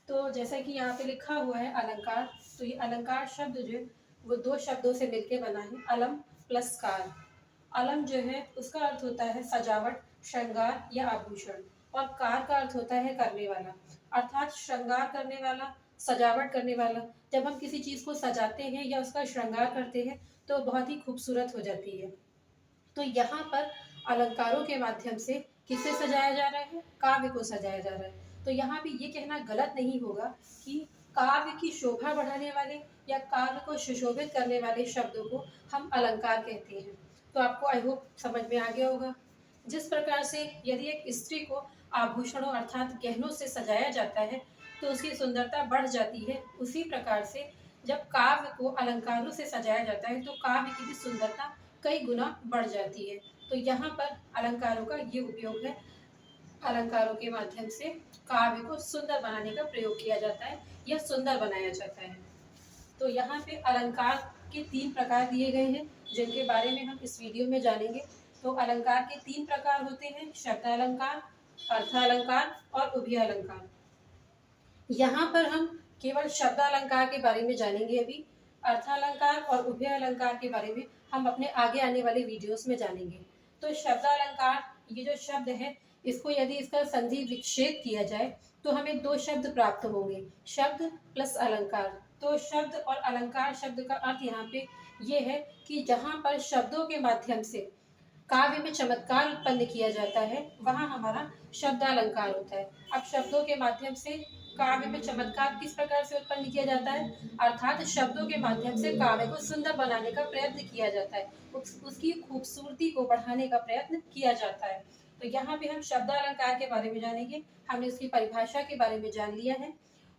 तो जैसा कि यहाँ पे लिखा हुआ है अलंकार, तो ये अलंकार शब्द जो है वो दो शब्दों से मिलके बना है, अलम प्लस कार। अलम जो है उसका अर्थ होता है सजावट, श्रृंगार या आभूषण, और कार का अर्थ होता है करने वाला, अर्थात श्रृंगार करने वाला, सजावट करने वाला। जब हम किसी चीज को सजाते हैं या उसका श्रृंगार करते हैं तो बहुत ही खूबसूरत हो जाती है। तो यहाँ पर अलंकारों के माध्यम से किसे सजाया जा रहा है? काव्य को सजाया जा रहा है। तो यहाँ पे ये कहना गलत नहीं होगा कि काव्य की शोभा बढ़ाने वाले या काव्य को सुशोभित करने वाले शब्दों को हम अलंकार कहते हैं। तो आपको आई होप समझ में आ गया होगा। जिस प्रकार से यदि एक स्त्री को आभूषणों अर्थात गहनों से सजाया जाता है तो उसकी सुंदरता बढ़ जाती है, उसी प्रकार से जब काव्य को अलंकारों से सजाया जाता है तो काव्य की भी सुंदरता कई गुना बढ़ जाती है। तो यहाँ पर अलंकारों का ये उपयोग है, अलंकारों के माध्यम से काव्य को सुंदर बनाने का प्रयोग किया जाता है या सुंदर बनाया जाता है। तो यहाँ पे अलंकार के 3 प्रकार दिए गए हैं जिनके बारे में हम इस वीडियो में जानेंगे। तो अलंकार के 3 प्रकार होते हैं, शब्दालंकार, अर्थालंकार और उभय अलंकार। यहाँ पर हम केवल शब्दालंकार के बारे में जानेंगे अभी। अर्थालंकार और उभय अलंकार के बारे में हम अपने आगे आने वाले वीडियोस में जानेंगे। तो शब्दालंकार, ये जो शब्द है, इसको यदि इसका संधि विच्छेद किया जाए तो हमें 2 शब्द प्राप्त होंगे, शब्द प्लस अलंकार। तो शब्द और अलंकार शब्द का अर्थ यहाँ पे ये है कि जहाँ पर शब्दों के माध्यम से काव्य में चमत्कार उत्पन्न किया जाता है वहाँ हमारा शब्दालंकार होता है। अब शब्दों के माध्यम से काव्य में चमत्कार किस प्रकार से उत्पन्न किया जाता है? अर्थात शब्दों के माध्यम से काव्य को सुंदर बनाने का प्रयत्न किया जाता है, उसकी खूबसूरती को बढ़ाने का प्रयत्न किया जाता है। तो यहाँ पे हम शब्दालंकार के बारे में जानेंगे। हमने उसकी परिभाषा के बारे में जान लिया है।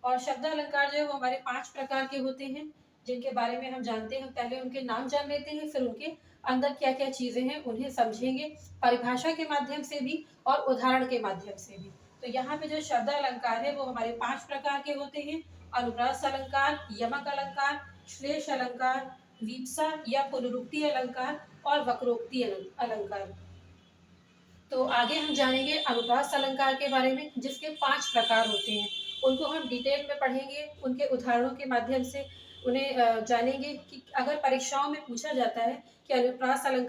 और शब्दालंकार जो है वो हमारे 5 प्रकार के होते हैं जिनके बारे में हम जानते हैं। पहले उनके नाम जान लेते हैं, फिर उनके अंदर क्या क्या चीजें हैं उन्हें समझेंगे, परिभाषा के माध्यम से भी और उदाहरण के माध्यम से भी। तो यहाँ पे जो शब्द अलंकार है वो हमारे 5 प्रकार के होते हैं, अनुप्रास अलंकार, यमक अलंकार, श्लेष अलंकार, वीप्सा या पुनरुक्ति अलंकार और वक्रोक्ति अलंकार। तो आगे हम जानेंगे अनुप्रास अलंकार के बारे में जिसके 5 प्रकार होते हैं। उनको हम डिटेल में पढ़ेंगे, उनके उदाहरणों के माध्यम से उन्हें जानेंगे कि अगर परीक्षाओं में पूछा जाता है कि अनुप्रास अलंकार